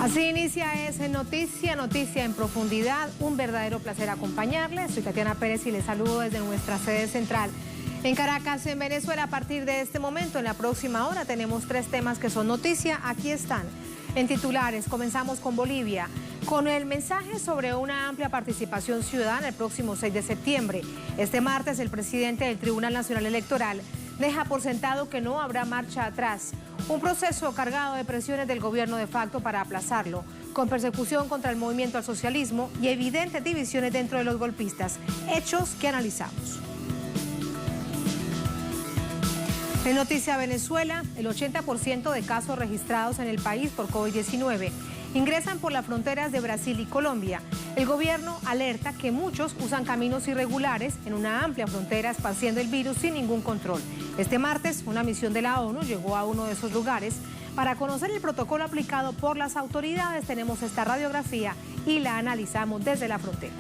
Así inicia ese Noticia en Profundidad. Un verdadero placer acompañarles. Soy Tatiana Pérez y les saludo desde nuestra sede central en Caracas, en Venezuela. A partir de este momento, en la próxima hora, tenemos 3 temas que son noticia. Aquí están. En titulares, comenzamos con Bolivia, con el mensaje sobre una amplia participación ciudadana el próximo 6 de septiembre. Este martes, el presidente del Tribunal Nacional Electoral deja por sentado que no habrá marcha atrás. Un proceso cargado de presiones del gobierno de facto para aplazarlo, con persecución contra el movimiento al socialismo y evidentes divisiones dentro de los golpistas, hechos que analizamos. En Noticia Venezuela, el 80% de casos registrados en el país por COVID-19 ingresan por las fronteras de Brasil y Colombia. El gobierno alerta que muchos usan caminos irregulares en una amplia frontera esparciendo el virus sin ningún control. Este martes, una misión de la ONU llegó a uno de esos lugares. Para conocer el protocolo aplicado por las autoridades, tenemos esta radiografía y la analizamos desde la frontera.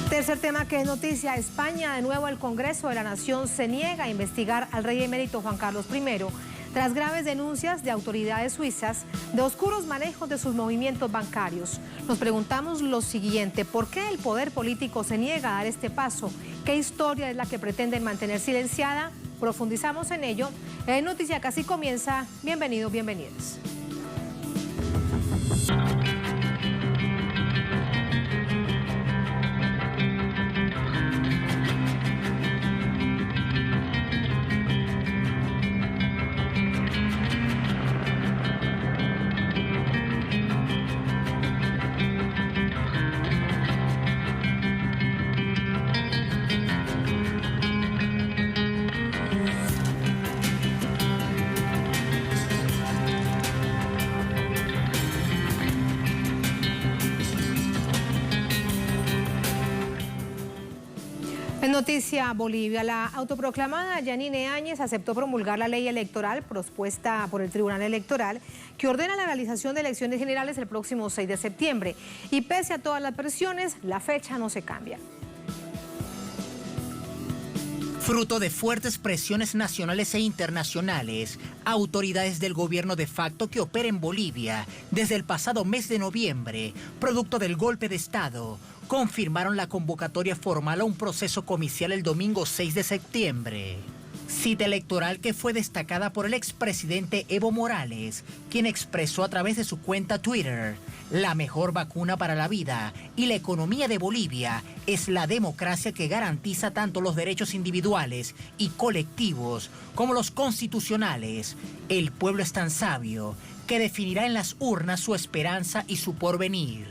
Tercer tema que es noticia, España. De nuevo, el Congreso de la Nación se niega a investigar al rey emérito Juan Carlos I tras graves denuncias de autoridades suizas de oscuros manejos de sus movimientos bancarios. Nos preguntamos lo siguiente: ¿por qué el poder político se niega a dar este paso? ¿Qué historia es la que pretenden mantener silenciada? Profundizamos en ello. En Noticia Casi comienza. Bienvenidos, bienvenidas. En Noticia Bolivia, la autoproclamada Yanine Áñez aceptó promulgar la ley electoral propuesta por el Tribunal Electoral que ordena la realización de elecciones generales el próximo 6 de septiembre. Y pese a todas las presiones, la fecha no se cambia. Fruto de fuertes presiones nacionales e internacionales, autoridades del gobierno de facto que opera en Bolivia desde el pasado mes de noviembre, producto del golpe de Estado, confirmaron la convocatoria formal a un proceso comicial el domingo 6 de septiembre. Cita electoral que fue destacada por el expresidente Evo Morales, quien expresó a través de su cuenta Twitter: la mejor vacuna para la vida y la economía de Bolivia es la democracia que garantiza tanto los derechos individuales y colectivos como los constitucionales. El pueblo es tan sabio que definirá en las urnas su esperanza y su porvenir.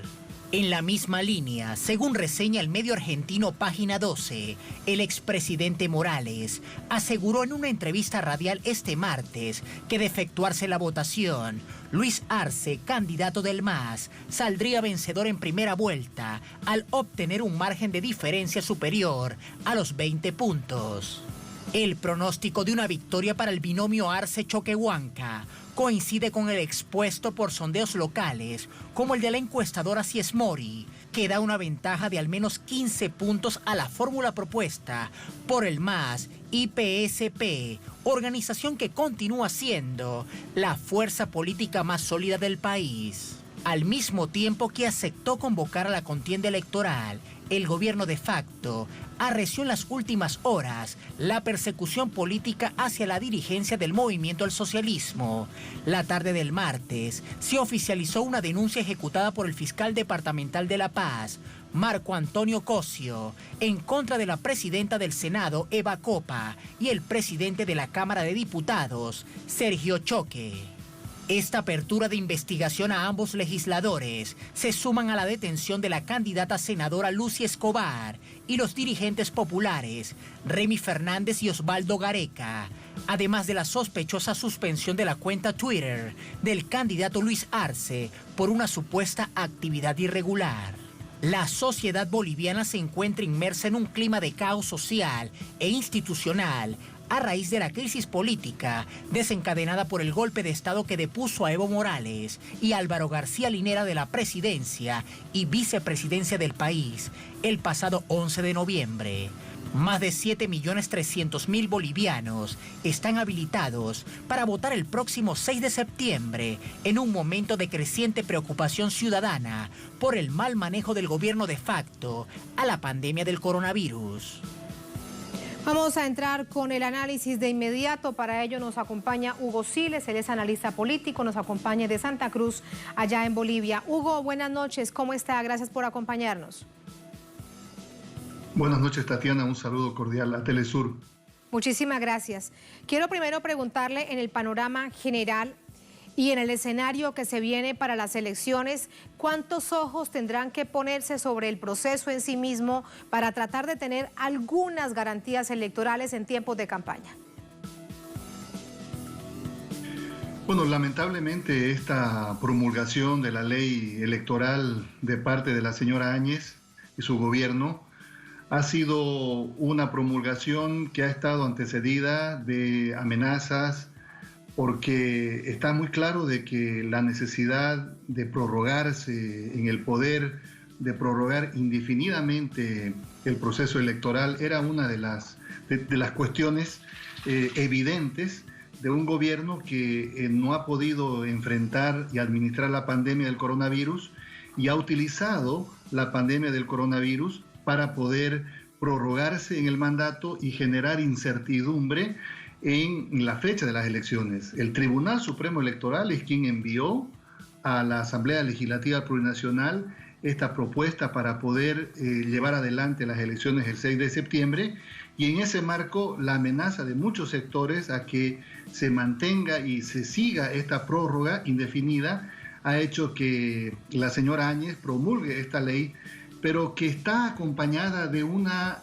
En la misma línea, según reseña el medio argentino Página 12, el expresidente Morales aseguró en una entrevista radial este martes que de efectuarse la votación, Luis Arce, candidato del MAS, saldría vencedor en primera vuelta al obtener un margen de diferencia superior a los 20 puntos. El pronóstico de una victoria para el binomio Arce-Choquehuanca coincide con el expuesto por sondeos locales, como el de la encuestadora Ciesmori, que da una ventaja de al menos 15 puntos a la fórmula propuesta por el MAS y PSP, organización que continúa siendo la fuerza política más sólida del país. Al mismo tiempo que aceptó convocar a la contienda electoral, el gobierno de facto arreció en las últimas horas la persecución política hacia la dirigencia del movimiento al socialismo. La tarde del martes se oficializó una denuncia ejecutada por el fiscal departamental de La Paz, Marco Antonio Cosio, en contra de la presidenta del Senado, Eva Copa, y el presidente de la Cámara de Diputados, Sergio Choque. Esta apertura de investigación a ambos legisladores se suman a la detención de la candidata senadora Lucy Escobar y los dirigentes populares Remy Fernández y Osvaldo Gareca, además de la sospechosa suspensión de la cuenta Twitter del candidato Luis Arce por una supuesta actividad irregular. La sociedad boliviana se encuentra inmersa en un clima de caos social e institucional a raíz de la crisis política desencadenada por el golpe de Estado que depuso a Evo Morales y Álvaro García Linera de la presidencia y vicepresidencia del país el pasado 11 de noviembre. Más de 7.300.000 bolivianos están habilitados para votar el próximo 6 de septiembre en un momento de creciente preocupación ciudadana por el mal manejo del gobierno de facto a la pandemia del coronavirus. Vamos a entrar con el análisis de inmediato. Para ello nos acompaña Hugo Siles, él es analista político, nos acompaña de Santa Cruz, allá en Bolivia. Hugo, buenas noches, ¿cómo está? Gracias por acompañarnos. Buenas noches, Tatiana. Un saludo cordial a Telesur. Muchísimas gracias. Quiero primero preguntarle en el panorama general y en el escenario que se viene para las elecciones, ¿cuántos ojos tendrán que ponerse sobre el proceso en sí mismo para tratar de tener algunas garantías electorales en tiempos de campaña? Bueno, lamentablemente esta promulgación de la ley electoral de parte de la señora Áñez y su gobierno ha sido una promulgación que ha estado antecedida de amenazas, porque está muy claro de que la necesidad de prorrogarse en el poder, de prorrogar indefinidamente el proceso electoral, era una de las cuestiones evidentes de un gobierno que no ha podido enfrentar y administrar la pandemia del coronavirus y ha utilizado la pandemia del coronavirus para poder prorrogarse en el mandato y generar incertidumbre en la fecha de las elecciones. El Tribunal Supremo Electoral es quien envió a la Asamblea Legislativa Plurinacional esta propuesta para poder llevar adelante las elecciones el 6 de septiembre, y en ese marco la amenaza de muchos sectores a que se mantenga y se siga esta prórroga indefinida ha hecho que la señora Áñez promulgue esta ley, pero que está acompañada de una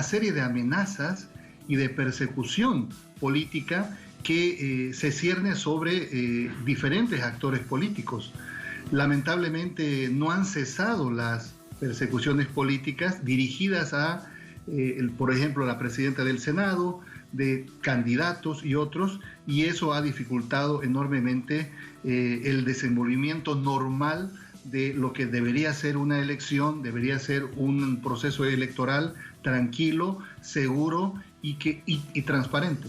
serie de amenazas y de persecución política que se cierne sobre diferentes actores políticos. Lamentablemente no han cesado las persecuciones políticas dirigidas a, por ejemplo, la presidenta del Senado, de candidatos y otros, y eso ha dificultado enormemente el desenvolvimiento normal de lo que debería ser una elección, debería ser un proceso electoral tranquilo, seguro y transparente.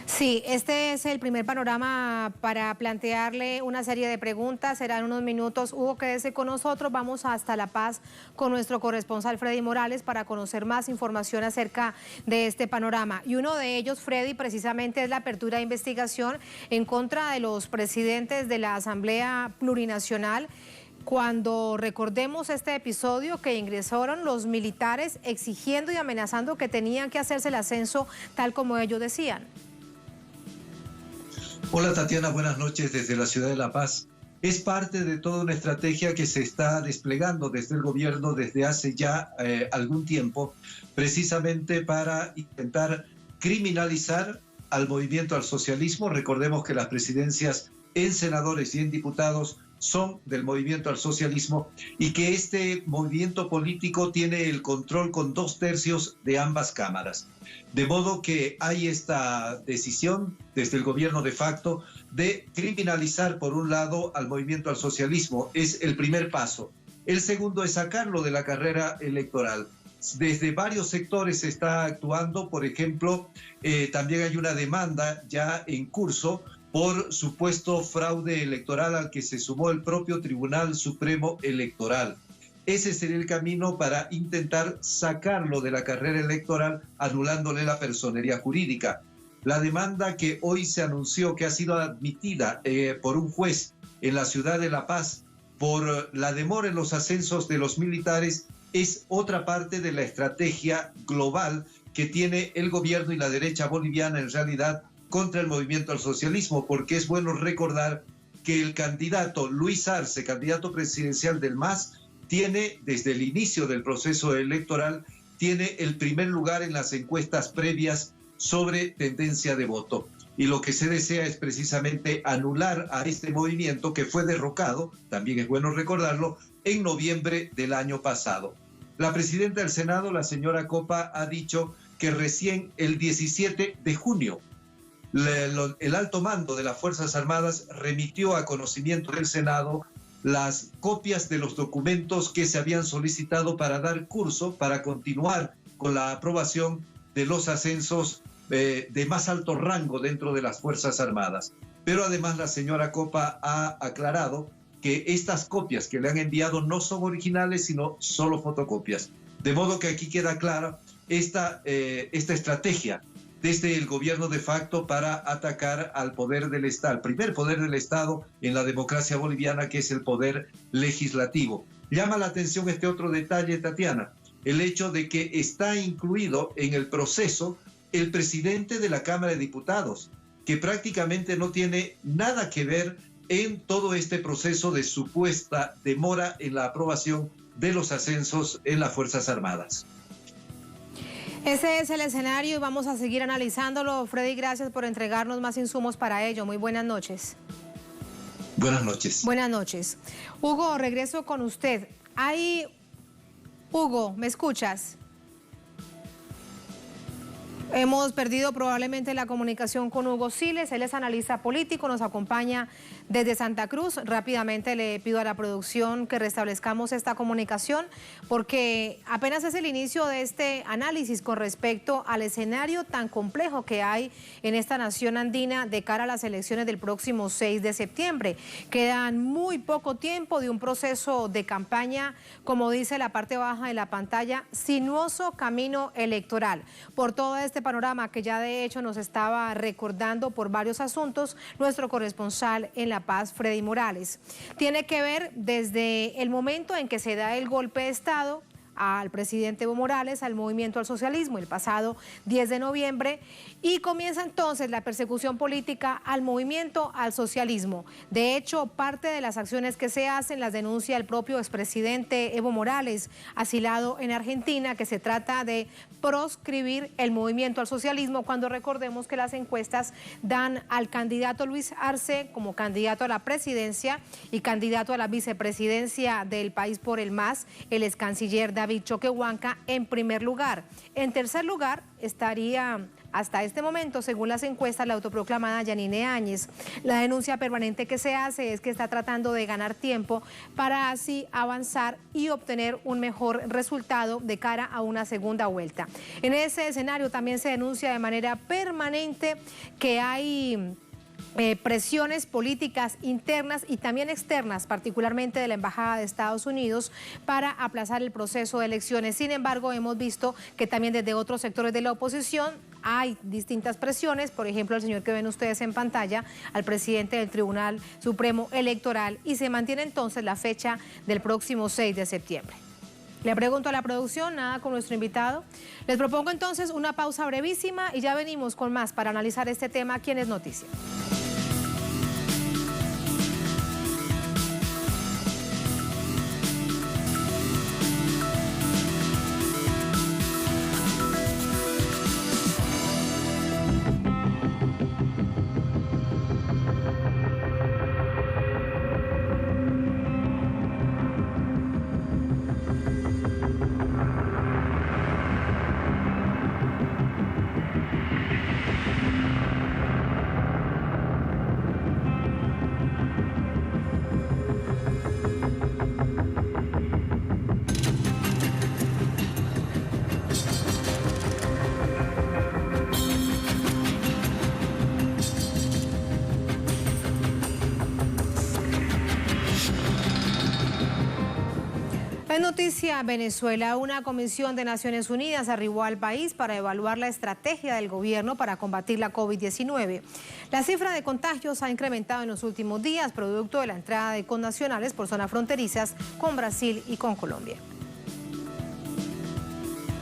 Sí, este es el primer panorama para plantearle una serie de preguntas. Serán unos minutos. Hugo, quédese con nosotros. Vamos hasta La Paz con nuestro corresponsal Freddy Morales para conocer más información acerca de este panorama. Y uno de ellos, Freddy, precisamente es la apertura de investigación en contra de los presidentes de la Asamblea Plurinacional, cuando recordemos este episodio que ingresaron los militares exigiendo y amenazando que tenían que hacerse el ascenso tal como ellos decían. Hola Tatiana, buenas noches desde la ciudad de La Paz. Es parte de toda una estrategia que se está desplegando desde el gobierno desde hace ya algún tiempo, precisamente para intentar criminalizar al movimiento al socialismo. Recordemos que las presidencias en senadores y en diputados son del movimiento al socialismo y que este movimiento político tiene el control con 2/3 de ambas cámaras. De modo que hay esta decisión desde el gobierno de facto de criminalizar por un lado al movimiento al socialismo. Es el primer paso. El segundo es sacarlo de la carrera electoral. Desde varios sectores se está actuando, por ejemplo, también hay una demanda ya en curso por supuesto fraude electoral al que se sumó el propio Tribunal Supremo Electoral. Ese sería el camino para intentar sacarlo de la carrera electoral, anulándole la personería jurídica. La demanda que hoy se anunció que ha sido admitida por un juez en la ciudad de La Paz por la demora en los ascensos de los militares es otra parte de la estrategia global que tiene el gobierno y la derecha boliviana en realidad contra el movimiento al socialismo, porque es bueno recordar que el candidato Luis Arce, candidato presidencial del MAS, tiene desde el inicio del proceso electoral, tiene el primer lugar en las encuestas previas sobre tendencia de voto. Y lo que se desea es precisamente anular a este movimiento que fue derrocado, también es bueno recordarlo, en noviembre del año pasado. La presidenta del Senado, la señora Copa, ha dicho que recién el 17 de junio el alto mando de las Fuerzas Armadas remitió a conocimiento del Senado las copias de los documentos que se habían solicitado para dar curso, para continuar con la aprobación de los ascensos de más alto rango dentro de las Fuerzas Armadas. Pero además la señora Copa ha aclarado que estas copias que le han enviado no son originales, sino solo fotocopias. De modo que aquí queda clara esta estrategia desde el gobierno de facto para atacar al poder del Estado, al primer poder del Estado en la democracia boliviana, que es el poder legislativo. Llama la atención este otro detalle, Tatiana, el hecho de que está incluido en el proceso el presidente de la Cámara de Diputados, que prácticamente no tiene nada que ver en todo este proceso de supuesta demora en la aprobación de los ascensos en las Fuerzas Armadas. Ese es el escenario y vamos a seguir analizándolo. Freddy, gracias por entregarnos más insumos para ello. Muy buenas noches. Buenas noches. Buenas noches. Hugo, regreso con usted. Hugo, ¿me escuchas? Hemos perdido probablemente la comunicación con Hugo Siles, él es analista político, nos acompaña desde Santa Cruz. Rápidamente le pido a la producción que restablezcamos esta comunicación porque apenas es el inicio de este análisis con respecto al escenario tan complejo que hay en esta nación andina de cara a las elecciones del próximo 6 de septiembre. Quedan muy poco tiempo de un proceso de campaña, como dice la parte baja de la pantalla, sinuoso camino electoral. Por todo este panorama que ya de hecho nos estaba recordando por varios asuntos nuestro corresponsal en La Paz, Freddy Morales. Tiene que ver desde el momento en que se da el golpe de Estado al presidente Evo Morales, al movimiento al socialismo, el pasado 10 de noviembre, y comienza entonces la persecución política al movimiento al socialismo. De hecho, parte de las acciones que se hacen las denuncia el propio expresidente Evo Morales, asilado en Argentina, que se trata de proscribir el movimiento al socialismo, cuando recordemos que las encuestas dan al candidato Luis Arce como candidato a la presidencia y candidato a la vicepresidencia del país por el MAS, el ex canciller David Choquehuanca en primer lugar. En tercer lugar estaría hasta este momento, según las encuestas, la autoproclamada Yanine Áñez. La denuncia permanente que se hace es que está tratando de ganar tiempo para así avanzar y obtener un mejor resultado de cara a una segunda vuelta. En ese escenario también se denuncia de manera permanente que hay presiones políticas internas y también externas, particularmente de la Embajada de Estados Unidos, para aplazar el proceso de elecciones. Sin embargo, hemos visto que también desde otros sectores de la oposición hay distintas presiones, por ejemplo, el señor que ven ustedes en pantalla, al presidente del Tribunal Supremo Electoral, y se mantiene entonces la fecha del próximo 6 de septiembre. Le pregunto a la producción, nada con nuestro invitado. Les propongo entonces una pausa brevísima y ya venimos con más para analizar este tema aquí en Es Noticia. En noticia Venezuela, una comisión de Naciones Unidas arribó al país para evaluar la estrategia del gobierno para combatir la COVID-19. La cifra de contagios ha incrementado en los últimos días, producto de la entrada de connacionales por zonas fronterizas con Brasil y con Colombia.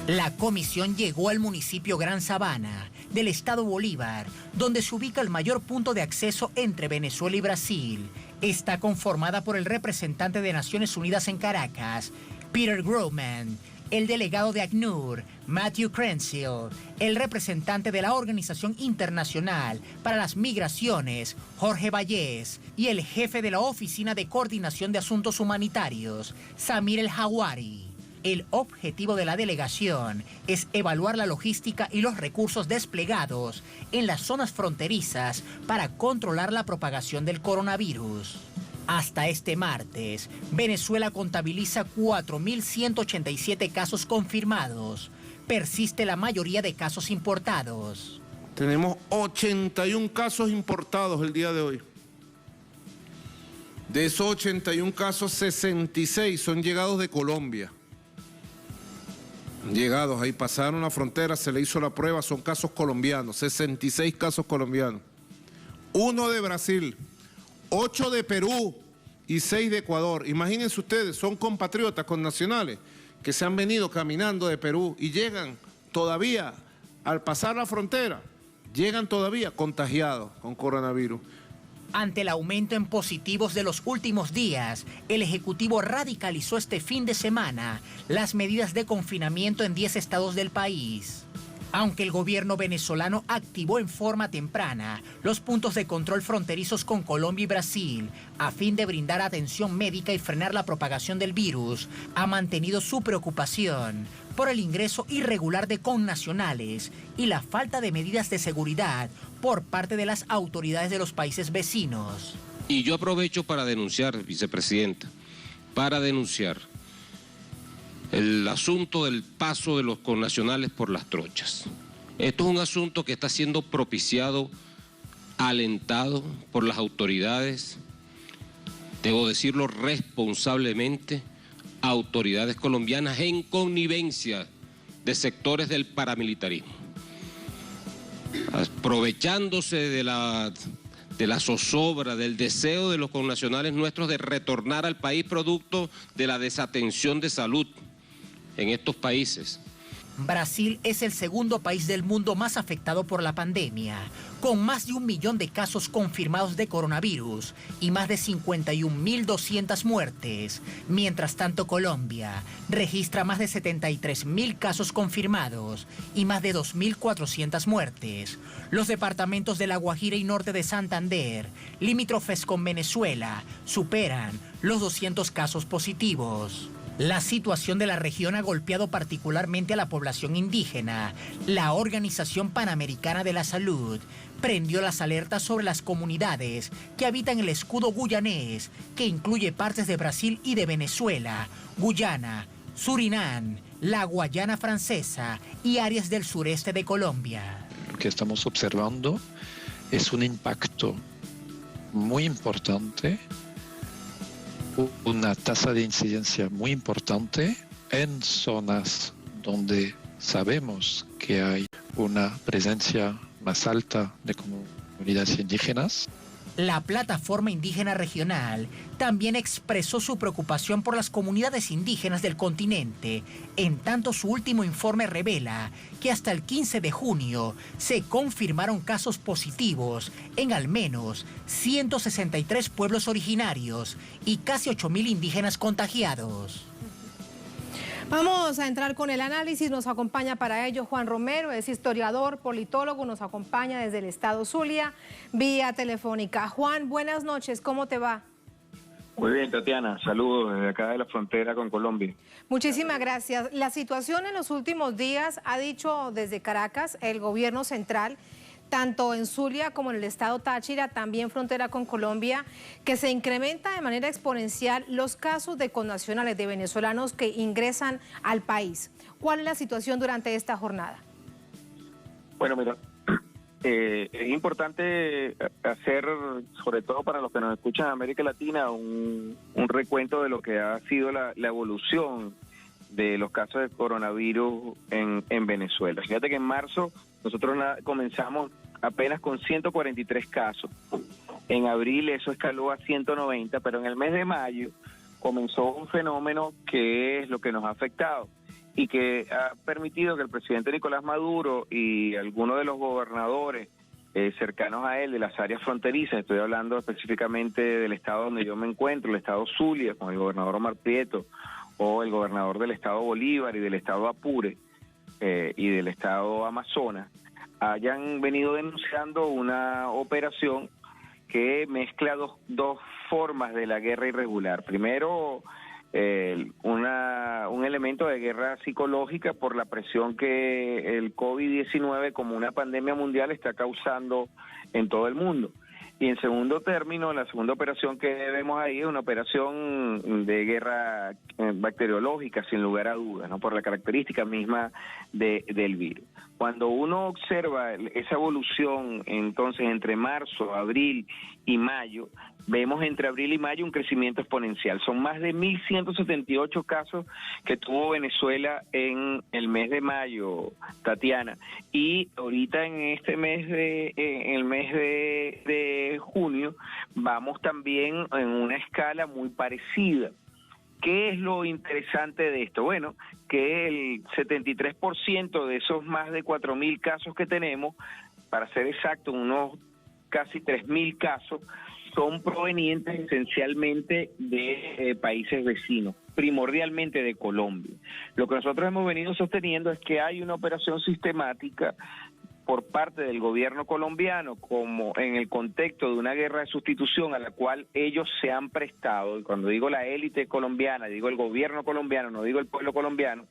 La comisión llegó al municipio Gran Sabana del estado Bolívar, donde se ubica el mayor punto de acceso entre Venezuela y Brasil. Está conformada por el representante de Naciones Unidas en Caracas, Peter Groveman, el delegado de ACNUR, Matthew Crensill, el representante de la Organización Internacional para las Migraciones, Jorge Vallés, y el jefe de la Oficina de Coordinación de Asuntos Humanitarios, Samir El Hawari. El objetivo de la delegación es evaluar la logística y los recursos desplegados en las zonas fronterizas para controlar la propagación del coronavirus. Hasta este martes, Venezuela contabiliza 4.187 casos confirmados, persiste la mayoría de casos importados. Tenemos 81 casos importados el día de hoy. De esos 81 casos, 66 son llegados de Colombia. Llegados, ahí pasaron la frontera, se le hizo la prueba, son casos colombianos, 66 casos colombianos. 1 de Brasil, 8 de Perú y 6 de Ecuador. Imagínense ustedes, son compatriotas connacionales que se han venido caminando de Perú y llegan todavía, al pasar la frontera, llegan todavía contagiados con coronavirus. Ante el aumento en positivos de los últimos días, el Ejecutivo radicalizó este fin de semana las medidas de confinamiento en 10 estados del país. Aunque el gobierno venezolano activó en forma temprana los puntos de control fronterizos con Colombia y Brasil a fin de brindar atención médica y frenar la propagación del virus, ha mantenido su preocupación por el ingreso irregular de connacionales y la falta de medidas de seguridad por parte de las autoridades de los países vecinos. Y yo aprovecho para denunciar, vicepresidenta, el asunto del paso de los connacionales por las trochas. Esto es un asunto que está siendo propiciado, alentado por las autoridades, debo decirlo responsablemente, autoridades colombianas en connivencia de sectores del paramilitarismo, aprovechándose de la zozobra, del deseo de los connacionales nuestros de retornar al país producto de la desatención de salud en estos países. Brasil es el segundo país del mundo más afectado por la pandemia, con más de 1 millón de casos confirmados de coronavirus y más de 51.200 muertes. Mientras tanto, Colombia registra más de 73.000 casos confirmados y más de 2.400 muertes. Los departamentos de La Guajira y norte de Santander, limítrofes con Venezuela, superan los 200 casos positivos. La situación de la región ha golpeado particularmente a la población indígena. La Organización Panamericana de la Salud prendió las alertas sobre las comunidades que habitan el escudo guyanés, que incluye partes de Brasil y de Venezuela, Guyana, Surinam, la Guayana Francesa y áreas del sureste de Colombia. Lo que estamos observando es un impacto muy importante, una tasa de incidencia muy importante en zonas donde sabemos que hay una presencia más alta de comunidades indígenas. La Plataforma Indígena Regional también expresó su preocupación por las comunidades indígenas del continente, en tanto su último informe revela que hasta el 15 de junio se confirmaron casos positivos en al menos 163 pueblos originarios y casi 8.000 indígenas contagiados. Vamos a entrar con el análisis, nos acompaña para ello Juan Romero, es historiador, politólogo, nos acompaña desde el estado Zulia, vía telefónica. Juan, buenas noches, ¿cómo te va? Muy bien, Tatiana, saludos desde acá de la frontera con Colombia. Muchísimas gracias. La situación en los últimos días, ha dicho desde Caracas el gobierno central, tanto en Zulia como en el estado Táchira, también frontera con Colombia, que se incrementa de manera exponencial los casos de connacionales de venezolanos que ingresan al país. ¿Cuál es la situación durante esta jornada? Bueno, mira, es importante hacer, sobre todo para los que nos escuchan en América Latina, un recuento de lo que ha sido la evolución de los casos de coronavirus en Venezuela. Fíjate que en marzo nosotros comenzamos apenas con 143 casos. En abril eso escaló a 190, pero en el mes de mayo comenzó un fenómeno que es lo que nos ha afectado y que ha permitido que el presidente Nicolás Maduro y algunos de los gobernadores cercanos a él de las áreas fronterizas, estoy hablando específicamente del estado donde yo me encuentro, el estado Zulia, con el gobernador Omar Prieto, o el gobernador del estado Bolívar y del estado Apure y del estado Amazonas, hayan venido denunciando una operación que mezcla dos formas de la guerra irregular. Primero, un elemento de guerra psicológica por la presión que el COVID-19 como una pandemia mundial está causando en todo el mundo. Y en segundo término, la segunda operación que vemos ahí es una operación de guerra bacteriológica, sin lugar a dudas, ¿no? Por la característica misma del virus. Cuando uno observa esa evolución, entonces, entre marzo, abril y mayo, vemos entre abril y mayo un crecimiento exponencial. Son más de 1.178 casos que tuvo Venezuela en el mes de mayo, Tatiana. Y ahorita en este mes de junio, vamos también en una escala muy parecida. ¿Qué es lo interesante de esto? Bueno, que el 73% de esos más de 4.000 casos que tenemos, para ser exacto, unos casi 3.000 casos, son provenientes esencialmente de países vecinos, primordialmente de Colombia. Lo que nosotros hemos venido sosteniendo es que hay una operación sistemática por parte del gobierno colombiano, como en el contexto de una guerra de sustitución a la cual ellos se han prestado, y cuando digo la élite colombiana, digo el gobierno colombiano, no digo el pueblo colombiano,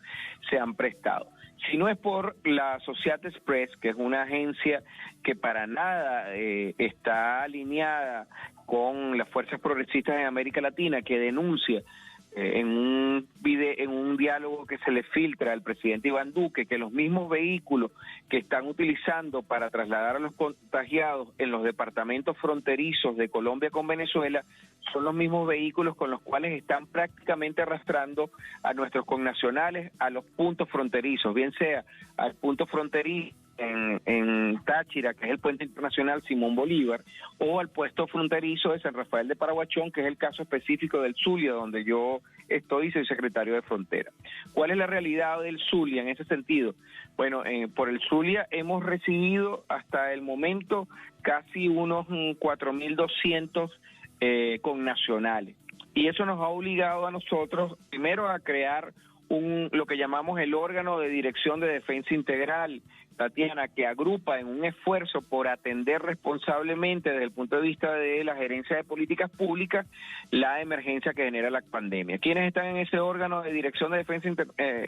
se han prestado. Si no es por la Associated Press, que es una agencia que para nada está alineada con las fuerzas progresistas en América Latina, que denuncia en un diálogo que se le filtra al presidente Iván Duque, que los mismos vehículos que están utilizando para trasladar a los contagiados en los departamentos fronterizos de Colombia con Venezuela son los mismos vehículos con los cuales están prácticamente arrastrando a nuestros connacionales a los puntos fronterizos, bien sea al punto fronterizo en Táchira, que es el puente internacional Simón Bolívar, o al puesto fronterizo de San Rafael de Paraguachón, que es el caso específico del Zulia, donde yo estoy y soy secretario de Frontera. ¿Cuál es la realidad del Zulia en ese sentido? Bueno, por el Zulia hemos recibido hasta el momento casi unos 4.200 connacionales. Y eso nos ha obligado a nosotros, primero, a crear lo que llamamos el órgano de dirección de defensa integral, Tatiana, que agrupa en un esfuerzo por atender responsablemente desde el punto de vista de la gerencia de políticas públicas la emergencia que genera la pandemia. ¿Quiénes están en ese órgano de dirección de defensa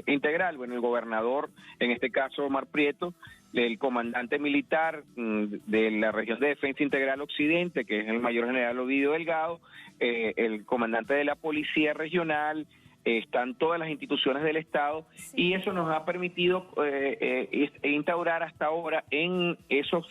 integral? Bueno, el gobernador, en este caso Omar Prieto, el comandante militar de la región de defensa integral occidente, que es el mayor general Ovidio Delgado, el comandante de la policía regional, están todas las instituciones del Estado, sí. Y eso nos ha permitido instaurar hasta ahora en esos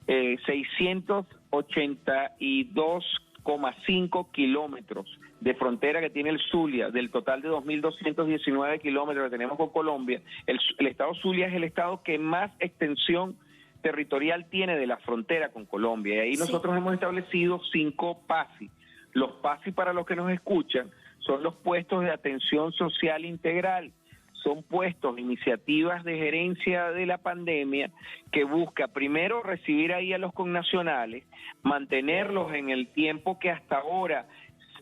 682,5 kilómetros de frontera que tiene el Zulia, del total de 2.219 kilómetros que tenemos con Colombia. El estado Zulia es el estado que más extensión territorial tiene de la frontera con Colombia, y ahí sí. Nosotros hemos establecido 5 PASI. Los PASI, para los que nos escuchan, son los puestos de atención social integral, son puestos, iniciativas de gerencia de la pandemia que busca primero recibir ahí a los connacionales, mantenerlos en el tiempo que hasta ahora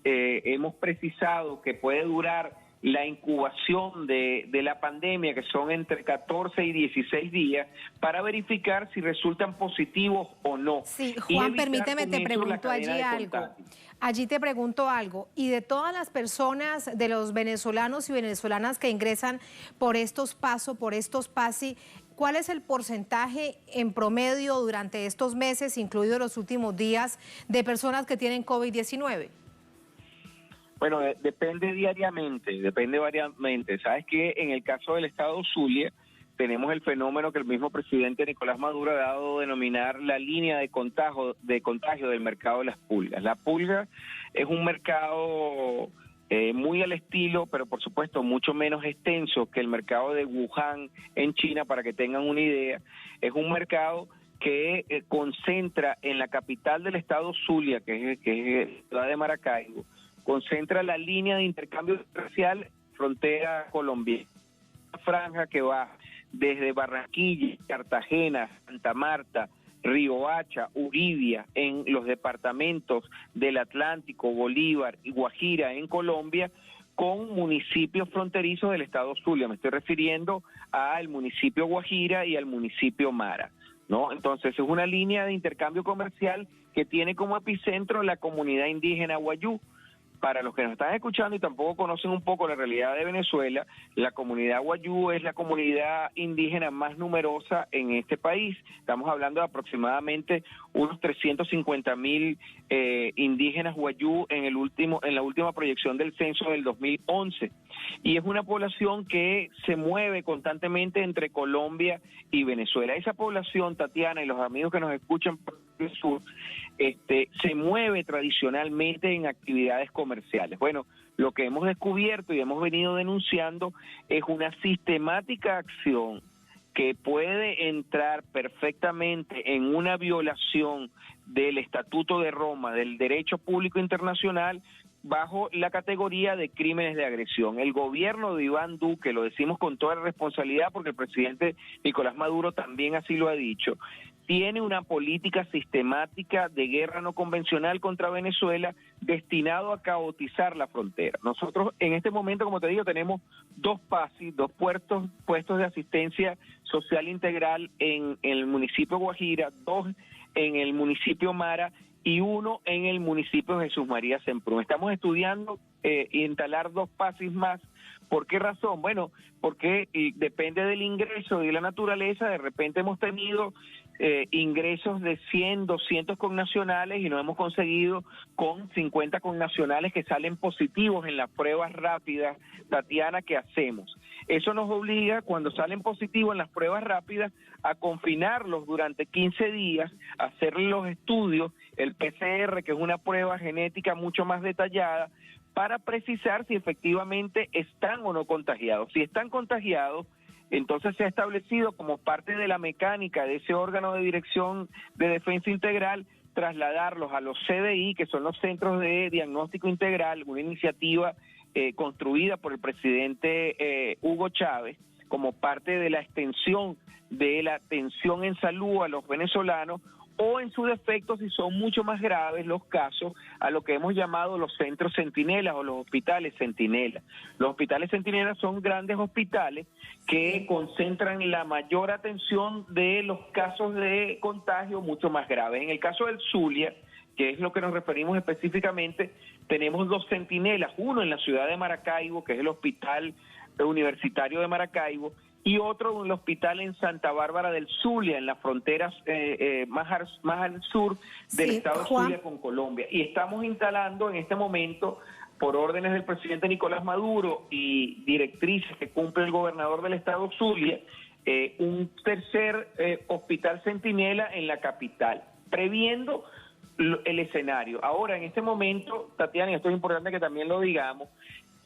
hemos precisado que puede durar la incubación de la pandemia, que son entre 14 y 16 días, para verificar si resultan positivos o no. Sí, Juan, permíteme, te pregunto allí te pregunto algo, y de todas las personas, de los venezolanos y venezolanas que ingresan por estos PASI, ¿cuál es el porcentaje en promedio durante estos meses, incluidos los últimos días, de personas que tienen COVID-19? Bueno, depende variamente. Sabes que en el caso del estado Zulia tenemos el fenómeno que el mismo presidente Nicolás Maduro ha dado a denominar la línea de contagio del mercado de las pulgas. La pulga es un mercado muy al estilo, pero por supuesto mucho menos extenso que el mercado de Wuhan en China, para que tengan una idea. Es un mercado que concentra en la capital del estado Zulia, que es la ciudad de Maracaibo, concentra la línea de intercambio comercial frontera colombiana, una franja que va desde Barranquilla, Cartagena, Santa Marta, Riohacha, Uribia, en los departamentos del Atlántico, Bolívar y Guajira en Colombia, con municipios fronterizos del estado Zulia. Me estoy refiriendo al municipio Guajira y al municipio Mara, ¿no? Entonces es una línea de intercambio comercial que tiene como epicentro la comunidad indígena Wayuu. para los que nos están escuchando y tampoco conocen un poco la realidad de Venezuela, la comunidad wayuu es la comunidad indígena más numerosa en este país. Estamos hablando de aproximadamente unos 350,000 indígenas wayuu en la última proyección del censo del 2011. Y es una población que se mueve constantemente entre Colombia y Venezuela. Esa población, Tatiana, y los amigos que nos escuchan por el sur, se mueve tradicionalmente en actividades comerciales. Bueno, lo que hemos descubierto y hemos venido denunciando es una sistemática acción que puede entrar perfectamente en una violación del Estatuto de Roma, del derecho público internacional, bajo la categoría de crímenes de agresión. El gobierno de Iván Duque, lo decimos con toda responsabilidad porque el presidente Nicolás Maduro también así lo ha dicho, tiene una política sistemática de guerra no convencional contra Venezuela destinado a caotizar la frontera. Nosotros en este momento, como te digo, tenemos dos PASI, dos puestos de asistencia social integral en el municipio Guajira, dos en el municipio Mara y uno en el municipio Jesús María Semprún. Estamos estudiando instalar dos PASIs más. ¿Por qué razón? Bueno, porque depende del ingreso y de la naturaleza. De repente hemos tenido ingresos de 100, 200 connacionales y no hemos conseguido con 50 connacionales que salen positivos en las pruebas rápidas, Tatiana, que hacemos. Eso nos obliga, cuando salen positivos en las pruebas rápidas, a confinarlos durante 15 días, a hacer los estudios, el PCR, que es una prueba genética mucho más detallada, para precisar si efectivamente están o no contagiados. Si están contagiados, entonces se ha establecido como parte de la mecánica de ese órgano de dirección de defensa integral, trasladarlos a los CDI, que son los Centros de Diagnóstico Integral, una iniciativa construida por el presidente Hugo Chávez, como parte de la extensión de la atención en salud a los venezolanos, o en su defecto, si son mucho más graves los casos, a lo que hemos llamado los centros centinelas o los hospitales centinelas. Los hospitales centinelas son grandes hospitales que concentran la mayor atención de los casos de contagio mucho más graves. En el caso del Zulia, que es lo que nos referimos específicamente, tenemos dos centinelas, uno en la ciudad de Maracaibo, que es el Hospital Universitario de Maracaibo, y otro en el hospital en Santa Bárbara del Zulia, en las fronteras más al sur del estado de Zulia con Colombia. Y estamos instalando en este momento, por órdenes del presidente Nicolás Maduro y directrices que cumple el gobernador del estado Zulia, un tercer hospital centinela en la capital, previendo el escenario. Ahora, en este momento, Tatiana, y esto es importante que también lo digamos,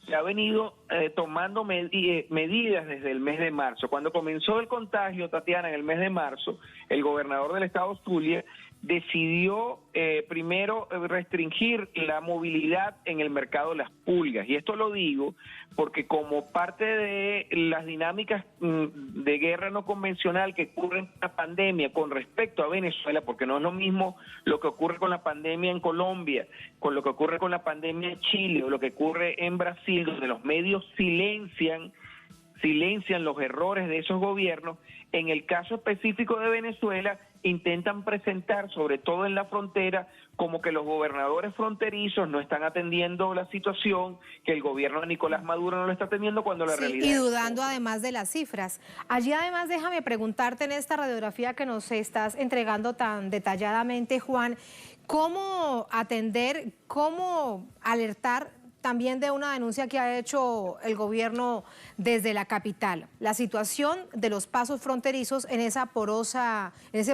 se ha venido tomando medidas desde el mes de marzo. Cuando comenzó el contagio, Tatiana, en el mes de marzo, el gobernador del estado Zulia decidió primero restringir la movilidad en el mercado de las pulgas. Y esto lo digo porque como parte de las dinámicas de guerra no convencional que ocurren en la pandemia con respecto a Venezuela, porque no es lo mismo lo que ocurre con la pandemia en Colombia, con lo que ocurre con la pandemia en Chile o lo que ocurre en Brasil, donde los medios silencian los errores de esos gobiernos. En el caso específico de Venezuela, intentan presentar, sobre todo en la frontera, como que los gobernadores fronterizos no están atendiendo la situación, que el gobierno de Nicolás Maduro no lo está atendiendo, cuando la realidad... Y dudando además de las cifras. Allí además déjame preguntarte en esta radiografía que nos estás entregando tan detalladamente, Juan, ¿cómo atender, cómo alertar también de una denuncia que ha hecho el gobierno desde la capital, la situación de los pasos fronterizos en ese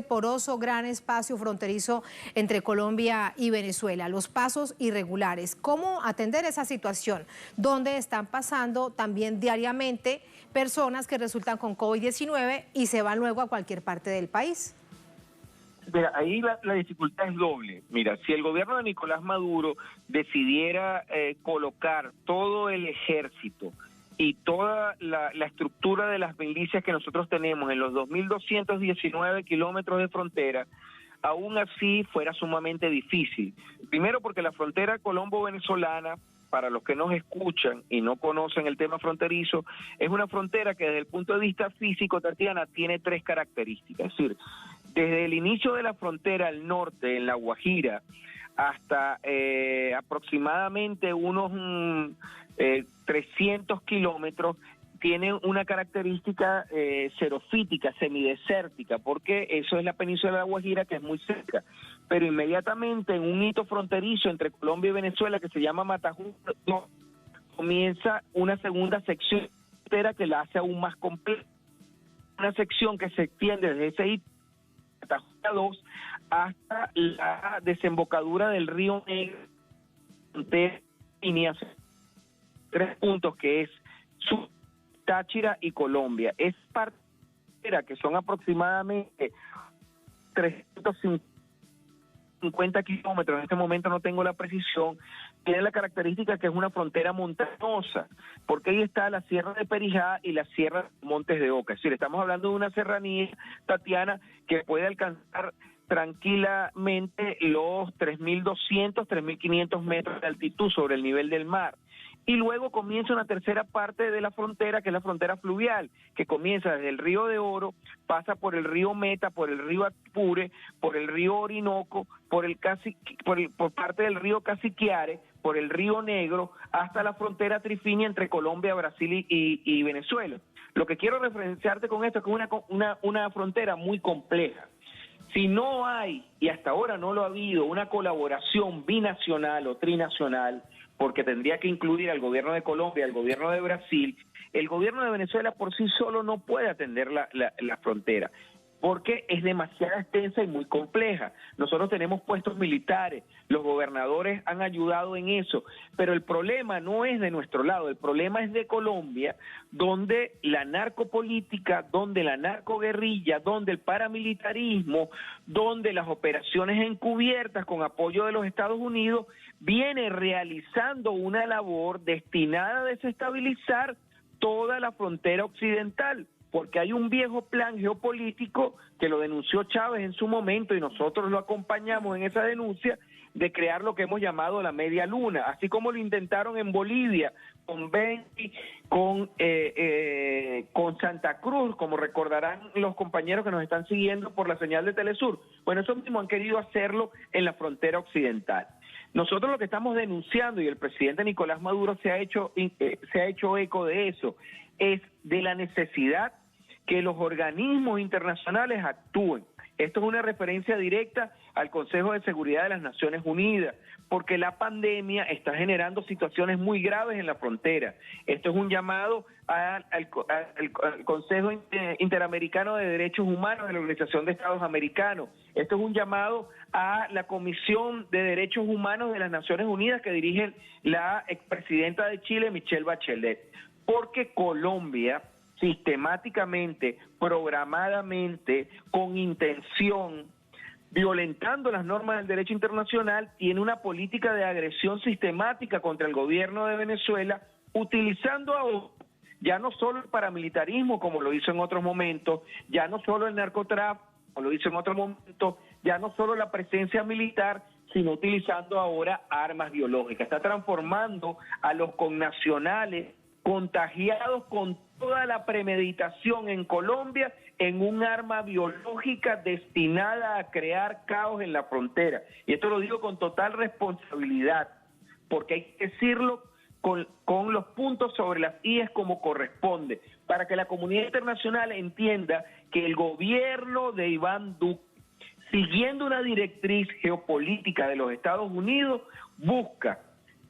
poroso gran espacio fronterizo entre Colombia y Venezuela, los pasos irregulares? ¿Cómo atender esa situación? ¿Dónde están pasando también diariamente personas que resultan con COVID-19 y se van luego a cualquier parte del país? Mira, ahí la dificultad es doble. Mira, si el gobierno de Nicolás Maduro decidiera colocar todo el ejército y toda la estructura de las milicias que nosotros tenemos en los 2.219 kilómetros de frontera, aún así fuera sumamente difícil. Primero porque la frontera colombo-venezolana, para los que nos escuchan y no conocen el tema fronterizo, es una frontera que desde el punto de vista físico, Tatiana, tiene tres características. Es decir, desde el inicio de la frontera al norte, en La Guajira, hasta aproximadamente unos 300 kilómetros, tiene una característica xerofítica, semidesértica, porque eso es la península de La Guajira, que es muy cerca. Pero inmediatamente en un hito fronterizo entre Colombia y Venezuela, que se llama Matajú, comienza una segunda sección que la hace aún más compleja. Una sección que se extiende desde ese hito, Matajú 2, hasta la desembocadura del río Negro, de 3 puntos, que es Táchira y Colombia. Es parte que son aproximadamente 350 kilómetros, en este momento no tengo la precisión, tiene la característica que es una frontera montañosa, porque ahí está la Sierra de Perijá y la Sierra de Montes de Oca. Es decir, estamos hablando de una serranía, Tatiana, que puede alcanzar tranquilamente los 3.200, 3.500 metros de altitud sobre el nivel del mar. Y luego comienza una tercera parte de la frontera, que es la frontera fluvial, que comienza desde el río de Oro, pasa por el río Meta, por el río Apure, por el río Orinoco, por parte del río Cassiquiare, por el río Negro, hasta la frontera trifinia entre Colombia, Brasil y Venezuela. Lo que quiero referenciarte con esto es que es una frontera muy compleja. Si no hay, y hasta ahora no lo ha habido, una colaboración binacional o trinacional, porque tendría que incluir al gobierno de Colombia, al gobierno de Brasil, el gobierno de Venezuela por sí solo no puede atender la frontera, porque es demasiado extensa y muy compleja. Nosotros tenemos puestos militares, los gobernadores han ayudado en eso, pero el problema no es de nuestro lado, el problema es de Colombia, donde la narcopolítica, donde la narcoguerrilla, donde el paramilitarismo, donde las operaciones encubiertas con apoyo de los Estados Unidos viene realizando una labor destinada a desestabilizar toda la frontera occidental, porque hay un viejo plan geopolítico que lo denunció Chávez en su momento y nosotros lo acompañamos en esa denuncia, de crear lo que hemos llamado la media luna, así como lo intentaron en Bolivia con Beni, con Santa Cruz, como recordarán los compañeros que nos están siguiendo por la señal de Telesur. Bueno, eso mismo han querido hacerlo en la frontera occidental. Nosotros lo que estamos denunciando, y el presidente Nicolás Maduro se ha hecho eco de eso, es de la necesidad que los organismos internacionales actúen. Esto es una referencia directa al Consejo de Seguridad de las Naciones Unidas, porque la pandemia está generando situaciones muy graves en la frontera. Esto es un llamado al Consejo Interamericano de Derechos Humanos de la Organización de Estados Americanos. Esto es un llamado a la Comisión de Derechos Humanos de las Naciones Unidas que dirige la expresidenta de Chile, Michelle Bachelet. Porque Colombia sistemáticamente, programadamente, con intención, violentando las normas del derecho internacional, tiene una política de agresión sistemática contra el gobierno de Venezuela, utilizando ahora ya no solo el paramilitarismo, como lo hizo en otros momentos, ya no solo el narcotráfico, como lo hizo en otros momentos, ya no solo la presencia militar, sino utilizando ahora armas biológicas. Está transformando a los connacionales contagiados con toda la premeditación en Colombia en un arma biológica destinada a crear caos en la frontera. Y esto lo digo con total responsabilidad, porque hay que decirlo con los puntos sobre las IES como corresponde, para que la comunidad internacional entienda que el gobierno de Iván Duque, siguiendo una directriz geopolítica de los Estados Unidos, busca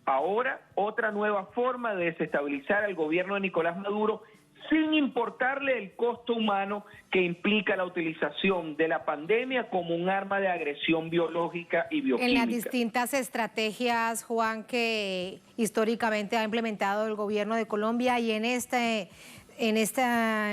ahora otra nueva forma de desestabilizar al gobierno de Nicolás Maduro, sin importarle el costo humano que implica la utilización de la pandemia como un arma de agresión biológica y bioquímica. En las distintas estrategias, Juan, que históricamente ha implementado el gobierno de Colombia y en este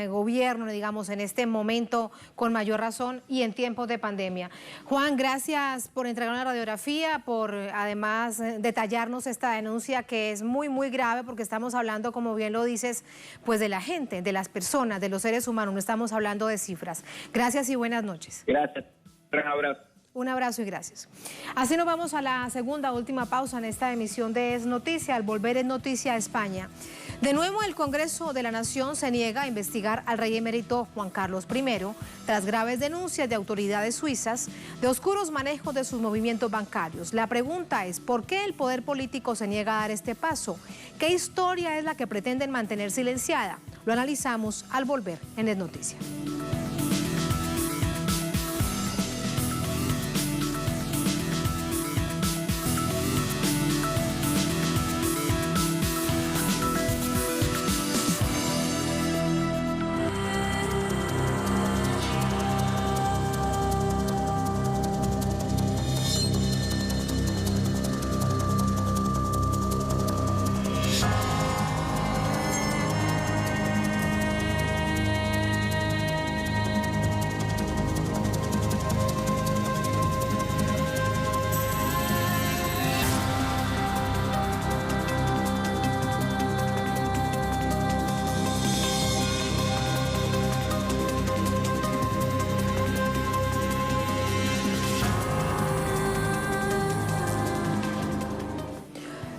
gobierno, digamos, en este momento con mayor razón y en tiempos de pandemia. Juan, gracias por entregar una radiografía, por además detallarnos esta denuncia que es muy, muy grave, porque estamos hablando, como bien lo dices, pues de la gente, de las personas, de los seres humanos, no estamos hablando de cifras. Gracias y buenas noches. Gracias. Un abrazo. Un abrazo y gracias. Así nos vamos a la segunda, última pausa en esta emisión de Es Noticia. Al volver Es Noticia a España. De nuevo, el Congreso de la Nación se niega a investigar al rey emérito Juan Carlos I tras graves denuncias de autoridades suizas de oscuros manejos de sus movimientos bancarios. La pregunta es, ¿por qué el poder político se niega a dar este paso? ¿Qué historia es la que pretenden mantener silenciada? Lo analizamos al volver en Es Noticia.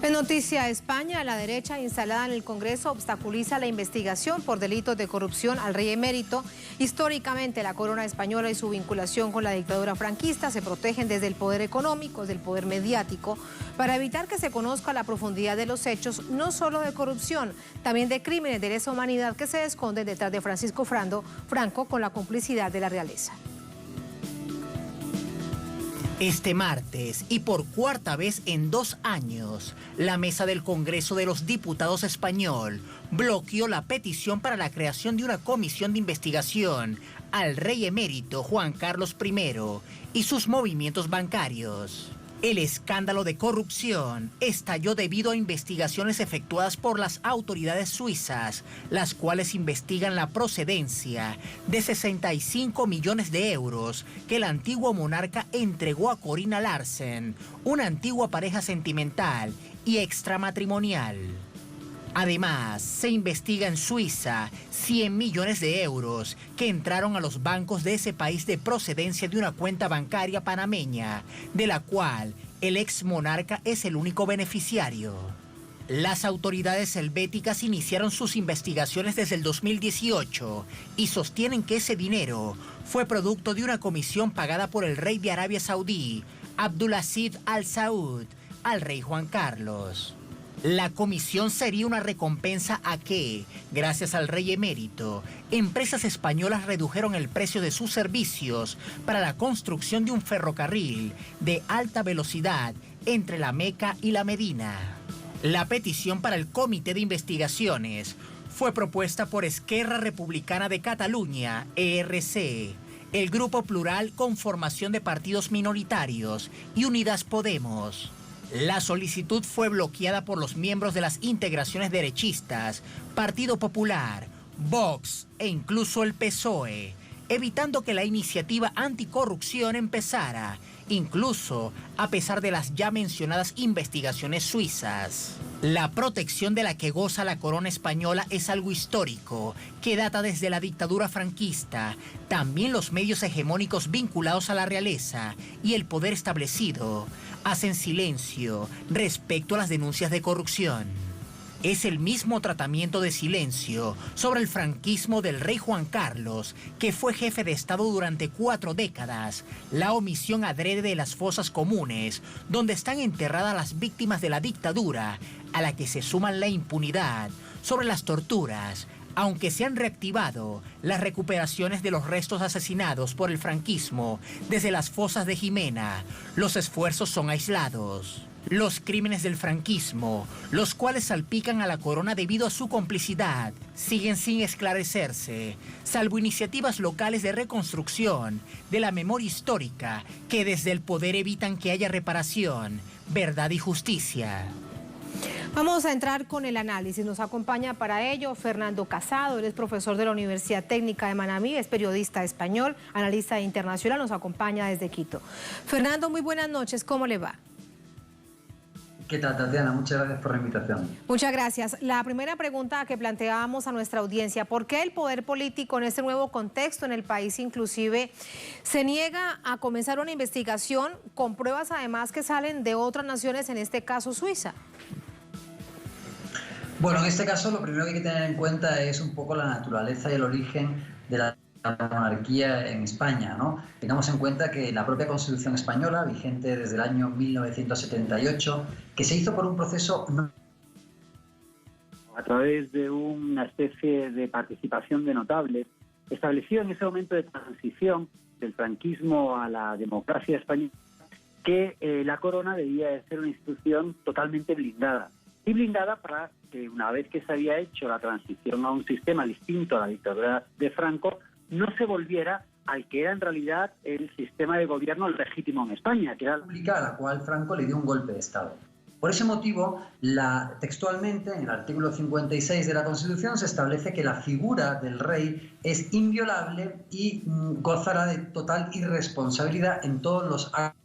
En Noticia España, la derecha instalada en el Congreso obstaculiza la investigación por delitos de corrupción al rey emérito. Históricamente, la corona española y su vinculación con la dictadura franquista se protegen desde el poder económico, desde el poder mediático, para evitar que se conozca la profundidad de los hechos, no solo de corrupción, también de crímenes de lesa humanidad que se esconden detrás de Francisco Franco con la complicidad de la realeza. Este martes, y por cuarta vez en 2 años, la mesa del Congreso de los Diputados español bloqueó la petición para la creación de una comisión de investigación al rey emérito Juan Carlos I y sus movimientos bancarios. El escándalo de corrupción estalló debido a investigaciones efectuadas por las autoridades suizas, las cuales investigan la procedencia de 65 millones de euros que el antiguo monarca entregó a Corina Larsen, una antigua pareja sentimental y extramatrimonial. Además, se investiga en Suiza 100 millones de euros que entraron a los bancos de ese país de procedencia de una cuenta bancaria panameña, de la cual el ex monarca es el único beneficiario. Las autoridades helvéticas iniciaron sus investigaciones desde el 2018 y sostienen que ese dinero fue producto de una comisión pagada por el rey de Arabia Saudí, Abdulaziz Al Saud, al rey Juan Carlos. La comisión sería una recompensa a que, gracias al rey emérito, empresas españolas redujeron el precio de sus servicios para la construcción de un ferrocarril de alta velocidad entre la Meca y la Medina. La petición para el Comité de Investigaciones fue propuesta por Esquerra Republicana de Cataluña, ERC, el Grupo Plural con formación de partidos minoritarios y Unidas Podemos. La solicitud fue bloqueada por los miembros de las integraciones derechistas, Partido Popular, Vox e incluso el PSOE, evitando que la iniciativa anticorrupción empezara, incluso a pesar de las ya mencionadas investigaciones suizas. La protección de la que goza la corona española es algo histórico, que data desde la dictadura franquista. También los medios hegemónicos vinculados a la realeza y el poder establecido hacen silencio respecto a las denuncias de corrupción. Es el mismo tratamiento de silencio sobre el franquismo del rey Juan Carlos, que fue jefe de Estado durante 4 décadas, la omisión adrede de las fosas comunes, donde están enterradas las víctimas de la dictadura, a la que se suman la impunidad sobre las torturas, aunque se han reactivado las recuperaciones de los restos asesinados por el franquismo desde las fosas de Jimena, los esfuerzos son aislados. Los crímenes del franquismo, los cuales salpican a la corona debido a su complicidad, siguen sin esclarecerse, salvo iniciativas locales de reconstrucción de la memoria histórica que desde el poder evitan que haya reparación, verdad y justicia. Vamos a entrar con el análisis. Nos acompaña para ello Fernando Casado, él es profesor de la Universidad Técnica de Manabí, es periodista español, analista internacional, nos acompaña desde Quito. Fernando, muy buenas noches, ¿cómo le va? ¿Qué tal, Tatiana? Muchas gracias por la invitación. Muchas gracias. La primera pregunta que planteábamos a nuestra audiencia, ¿por qué el poder político en este nuevo contexto en el país inclusive se niega a comenzar una investigación con pruebas además que salen de otras naciones, en este caso Suiza? Bueno, en este caso lo primero que hay que tener en cuenta es un poco la naturaleza y el origen de la monarquía en España, ¿no? Tengamos en cuenta que la propia Constitución española, vigente desde el año 1978, que se hizo por un proceso a través de una especie de participación de notables, estableció en ese momento de transición del franquismo a la democracia española que la corona debía de ser una institución totalmente blindada. Y blindada para que una vez que se había hecho la transición a un sistema distinto a la dictadura de Franco, no se volviera al que era en realidad el sistema de gobierno legítimo en España, que era a la cual Franco le dio un golpe de Estado. Por ese motivo, textualmente, en el artículo 56 de la Constitución se establece que la figura del rey es inviolable y gozará de total irresponsabilidad en todos los actos.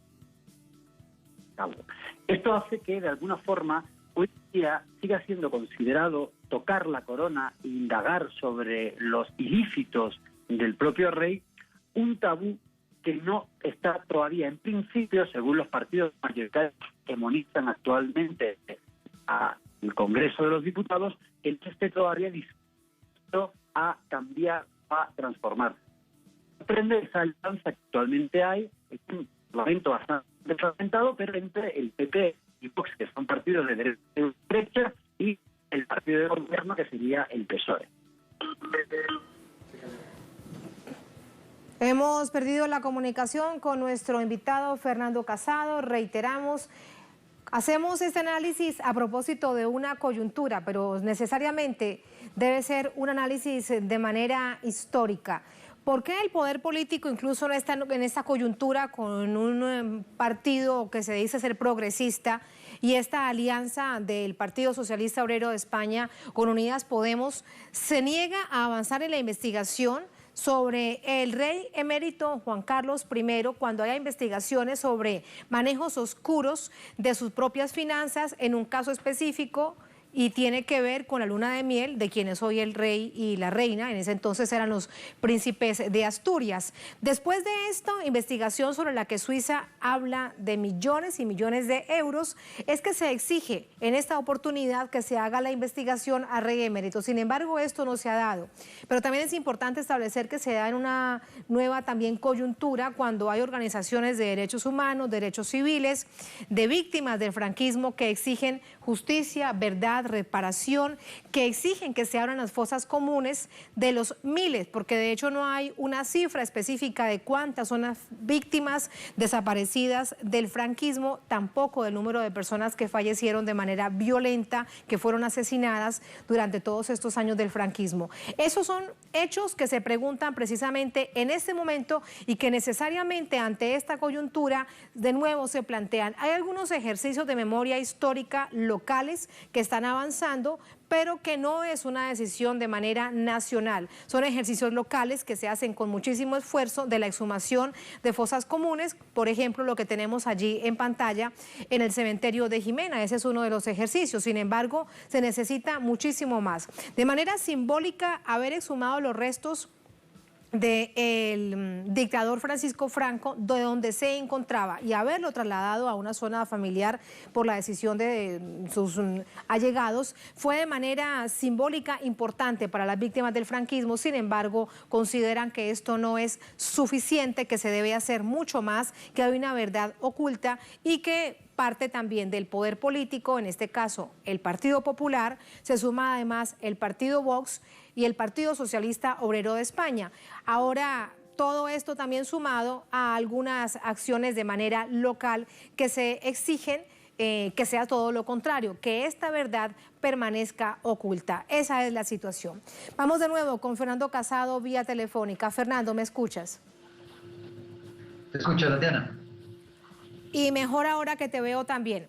Esto hace que, de alguna forma, hoy día siga siendo considerado tocar la corona e indagar sobre los ilícitos del propio rey un tabú que no está todavía en principio, según los partidos mayoritarios que monitoran actualmente al Congreso de los Diputados, que no esté todavía dispuesto a cambiar, a transformar. Sorprende esa alianza que actualmente hay, es un parlamento bastante fragmentado, pero entre el PP y Vox, que son partidos de derecha, y el partido de gobierno, que sería el PSOE. Hemos perdido la comunicación con nuestro invitado Fernando Casado. Reiteramos, hacemos este análisis a propósito de una coyuntura, pero necesariamente debe ser un análisis de manera histórica. ¿Por qué el poder político, incluso en esta coyuntura con un partido que se dice ser progresista y esta alianza del Partido Socialista Obrero de España con Unidas Podemos, se niega a avanzar en la investigación sobre el rey emérito Juan Carlos I cuando haya investigaciones sobre manejos oscuros de sus propias finanzas en un caso específico y tiene que ver con la luna de miel de quienes hoy el rey y la reina, en ese entonces eran los príncipes de Asturias? Después de esto, investigación sobre la que Suiza habla de millones y millones de euros, es que se exige en esta oportunidad que se haga la investigación al rey emérito. Sin embargo, esto no se ha dado. Pero también es importante establecer que se da en una nueva también coyuntura cuando hay organizaciones de derechos humanos, derechos civiles, de víctimas del franquismo que exigen justicia, verdad, reparación, que exigen que se abran las fosas comunes de los miles, porque de hecho no hay una cifra específica de cuántas son las víctimas desaparecidas del franquismo, tampoco del número de personas que fallecieron de manera violenta, que fueron asesinadas durante todos estos años del franquismo. Esos son hechos que se preguntan precisamente en este momento y que necesariamente ante esta coyuntura de nuevo se plantean. Hay algunos ejercicios de memoria histórica locales que están avanzando, pero que no es una decisión de manera nacional. Son ejercicios locales que se hacen con muchísimo esfuerzo de la exhumación de fosas comunes, por ejemplo, lo que tenemos allí en pantalla en el cementerio de Jimena. Ese es uno de los ejercicios. Sin embargo, se necesita muchísimo más. De manera simbólica, haber exhumado los restos del dictador Francisco Franco, de donde se encontraba, y haberlo trasladado a una zona familiar por la decisión de sus allegados, fue de manera simbólica importante para las víctimas del franquismo. Sin embargo, consideran que esto no es suficiente, que se debe hacer mucho más, que hay una verdad oculta y que parte también del poder político, en este caso el Partido Popular, se suma además el Partido Vox y el Partido Socialista Obrero de España. Ahora, todo esto también sumado a algunas acciones de manera local que se exigen que sea todo lo contrario, que esta verdad permanezca oculta. Esa es la situación. Vamos de nuevo con Fernando Casado vía telefónica. Fernando, ¿me escuchas? Te escucho, Tatiana. Y mejor ahora que te veo también.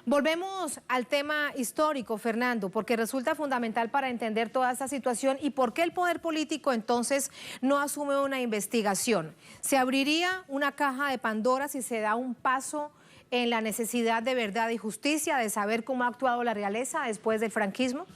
Volvemos al tema histórico, Fernando, porque resulta fundamental para entender toda esta situación y por qué el poder político entonces no asume una investigación. ¿Se abriría una caja de Pandora si se da un paso en la necesidad de verdad y justicia, de saber cómo ha actuado la realeza después del franquismo?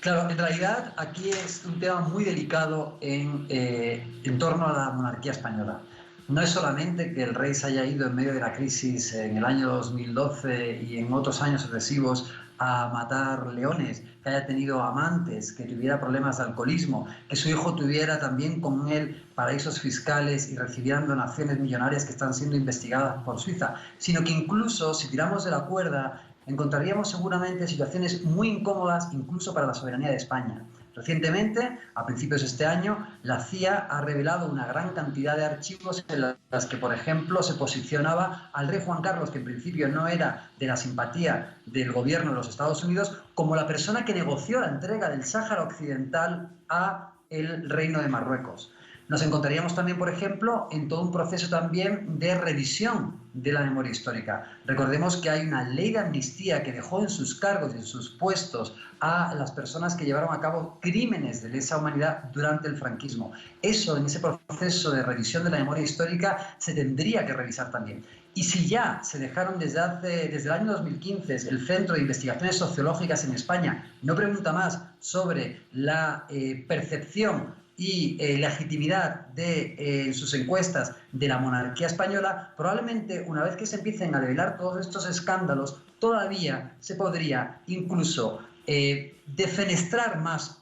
Claro, en realidad aquí es un tema muy delicado en torno a la monarquía española. No es solamente que el rey se haya ido en medio de la crisis en el año 2012 y en otros años sucesivos a matar leones, que haya tenido amantes, que tuviera problemas de alcoholismo, que su hijo tuviera también con él paraísos fiscales y recibieran donaciones millonarias que están siendo investigadas por Suiza, sino que incluso, si tiramos de la cuerda, encontraríamos seguramente situaciones muy incómodas incluso para la soberanía de España. Recientemente, a principios de este año, la CIA ha revelado una gran cantidad de archivos en las que, por ejemplo, se posicionaba al rey Juan Carlos, que en principio no era de la simpatía del gobierno de los Estados Unidos, como la persona que negoció la entrega del Sáhara Occidental a el Reino de Marruecos. Nos encontraríamos también, por ejemplo, en todo un proceso también de revisión de la memoria histórica. Recordemos que hay una ley de amnistía que dejó en sus cargos y en sus puestos a las personas que llevaron a cabo crímenes de lesa humanidad durante el franquismo. Eso, en ese proceso de revisión de la memoria histórica, se tendría que revisar también. Y si ya se dejaron desde el año 2015 el Centro de Investigaciones Sociológicas en España no pregunta más sobre la percepción y legitimidad de sus encuestas de la monarquía española, probablemente una vez que se empiecen a develar todos estos escándalos, todavía se podría incluso defenestrar más,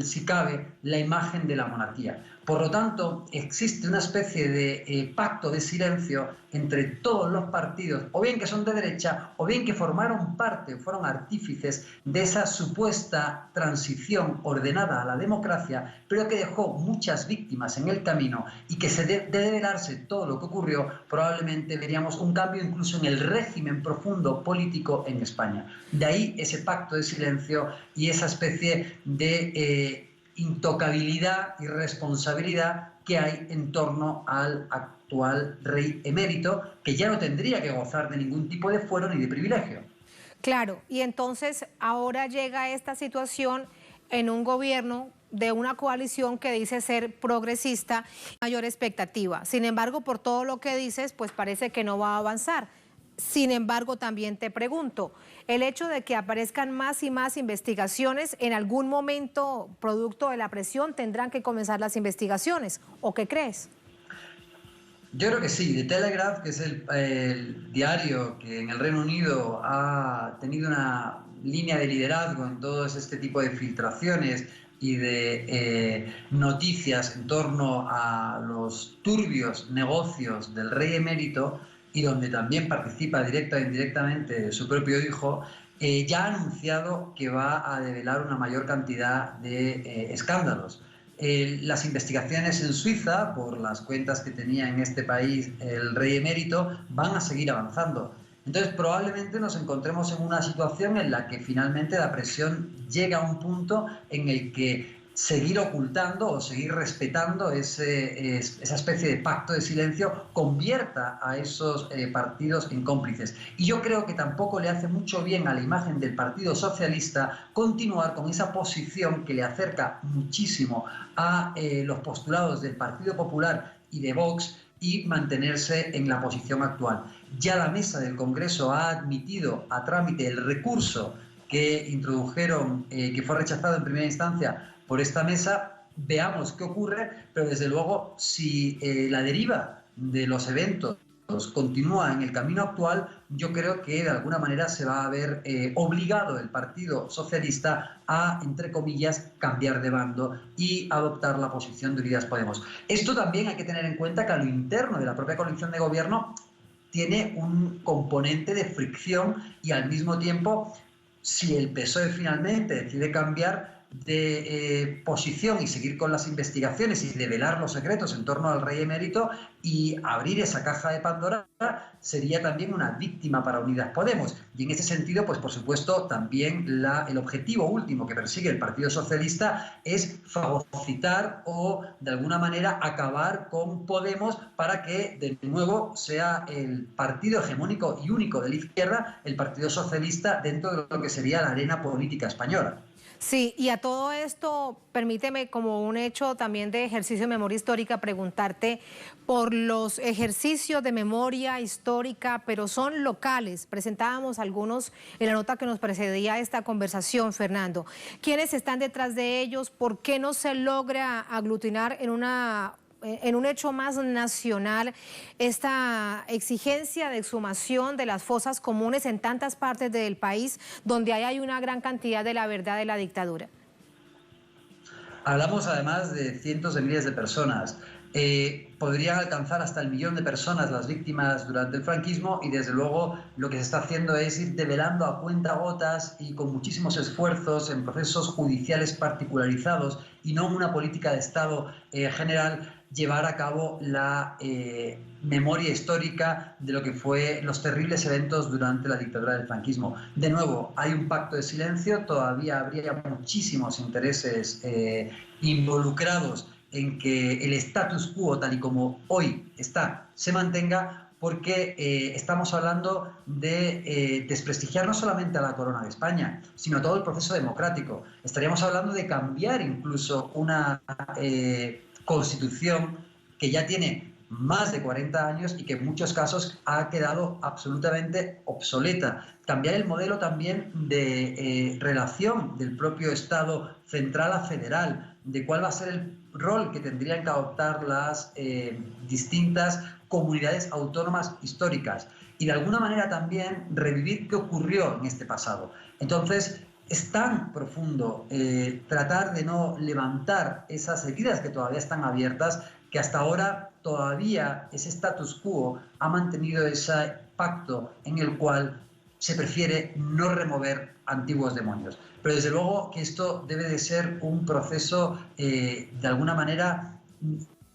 si cabe, la imagen de la monarquía. Por lo tanto, existe una especie de pacto de silencio entre todos los partidos, o bien que son de derecha, o bien que formaron parte, fueron artífices de esa supuesta transición ordenada a la democracia, pero que dejó muchas víctimas en el camino y que de develarse todo lo que ocurrió, probablemente veríamos un cambio incluso en el régimen profundo político en España. De ahí ese pacto de silencio y esa especie de intocabilidad y responsabilidad que hay en torno al actual rey emérito, que ya no tendría que gozar de ningún tipo de fuero ni de privilegio. Claro, y entonces ahora llega esta situación en un gobierno de una coalición que dice ser progresista, mayor expectativa. Sin embargo, por todo lo que dices, pues parece que no va a avanzar. Sin embargo, también te pregunto, el hecho de que aparezcan más y más investigaciones, ¿en algún momento, producto de la presión, tendrán que comenzar las investigaciones? ¿O qué crees? Yo creo que sí. The Telegraph, que es el diario que en el Reino Unido ha tenido una línea de liderazgo en todo este tipo de filtraciones y de noticias en torno a los turbios negocios del rey emérito, y donde también participa directa e indirectamente su propio hijo, ya ha anunciado que va a develar una mayor cantidad de escándalos. Las investigaciones en Suiza, por las cuentas que tenía en este país el rey emérito, van a seguir avanzando. Entonces, probablemente nos encontremos en una situación en la que finalmente la presión llega a un punto en el que seguir ocultando o seguir respetando esa especie de pacto de silencio convierta a esos partidos en cómplices. Y yo creo que tampoco le hace mucho bien a la imagen del Partido Socialista continuar con esa posición que le acerca muchísimo a los postulados del Partido Popular y de Vox, y mantenerse en la posición actual. Ya la mesa del Congreso ha admitido a trámite el recurso que introdujeron, que fue rechazado en primera instancia por esta mesa. Veamos qué ocurre, pero desde luego si la deriva de los eventos continúa en el camino actual, yo creo que de alguna manera se va a ver obligado el Partido Socialista a, entre comillas, cambiar de bando y adoptar la posición de Unidas Podemos. Esto también hay que tener en cuenta que a lo interno de la propia coalición de gobierno tiene un componente de fricción, y al mismo tiempo, si el PSOE finalmente decide cambiar de posición y seguir con las investigaciones y develar los secretos en torno al rey emérito y abrir esa caja de Pandora, sería también una víctima para Unidas Podemos. Y en ese sentido, pues por supuesto, también el objetivo último que persigue el Partido Socialista es fagocitar o de alguna manera acabar con Podemos para que de nuevo sea el partido hegemónico y único de la izquierda, el Partido Socialista, dentro de lo que sería la arena política española. Sí, y a todo esto, permíteme como un hecho también de ejercicio de memoria histórica preguntarte por los ejercicios de memoria histórica, pero son locales. Presentábamos algunos en la nota que nos precedía a esta conversación, Fernando. ¿Quiénes están detrás de ellos? ¿Por qué no se logra aglutinar en un hecho más nacional esta exigencia de exhumación de las fosas comunes en tantas partes del país donde hay una gran cantidad de la verdad de la dictadura? Hablamos además de cientos de miles de personas. Podrían alcanzar hasta el 1.000.000 de personas las víctimas durante el franquismo, y desde luego lo que se está haciendo es ir develando a cuentagotas y con muchísimos esfuerzos en procesos judiciales particularizados y no en una política de Estado general, llevar a cabo la memoria histórica de lo que fue los terribles eventos durante la dictadura del franquismo. De nuevo, hay un pacto de silencio, todavía habría muchísimos intereses involucrados en que el status quo, tal y como hoy está, se mantenga, porque estamos hablando de desprestigiar no solamente a la corona de España, sino todo el proceso democrático. Estaríamos hablando de cambiar incluso una constitución que ya tiene más de 40 años y que en muchos casos ha quedado absolutamente obsoleta. Cambiar el modelo también de relación del propio Estado central a federal, de cuál va a ser el rol que tendrían que adoptar las distintas comunidades autónomas históricas, y de alguna manera también revivir qué ocurrió en este pasado. Entonces, es tan profundo tratar de no levantar esas heridas que todavía están abiertas, que hasta ahora todavía ese status quo ha mantenido ese pacto en el cual se prefiere no remover antiguos demonios. Pero desde luego que esto debe de ser un proceso de alguna manera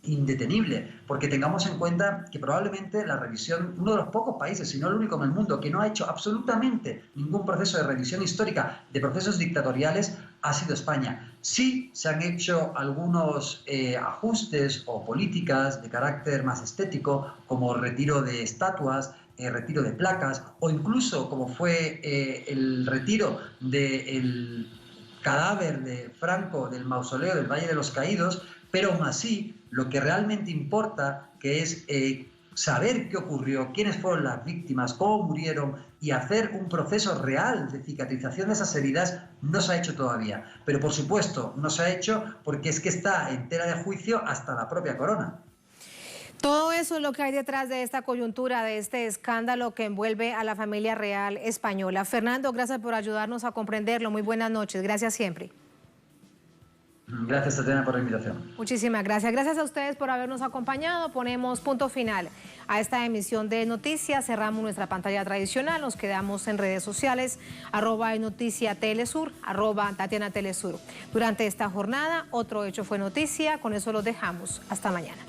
indetenible, porque tengamos en cuenta que probablemente la revisión, uno de los pocos países, si no el único en el mundo, que no ha hecho absolutamente ningún proceso de revisión histórica de procesos dictatoriales, ha sido España. Sí se han hecho algunos ajustes o políticas de carácter más estético, como retiro de estatuas, retiro de placas, o incluso como fue el retiro del cadáver de Franco del mausoleo del Valle de los Caídos, pero aún así lo que realmente importa, que es saber qué ocurrió, quiénes fueron las víctimas, cómo murieron, y hacer un proceso real de cicatrización de esas heridas, no se ha hecho todavía. Pero por supuesto no se ha hecho porque es que está en tela de juicio hasta la propia corona. Todo eso es lo que hay detrás de esta coyuntura, de este escándalo que envuelve a la familia real española. Fernando, gracias por ayudarnos a comprenderlo. Muy buenas noches. Gracias siempre. Gracias, Tatiana, por la invitación. Muchísimas gracias. Gracias a ustedes por habernos acompañado. Ponemos punto final a esta emisión de noticias. Cerramos nuestra pantalla tradicional. Nos quedamos en redes sociales, @noticiatelesur, @TatianaTelesur. Durante esta jornada, otro hecho fue noticia. Con eso los dejamos. Hasta mañana.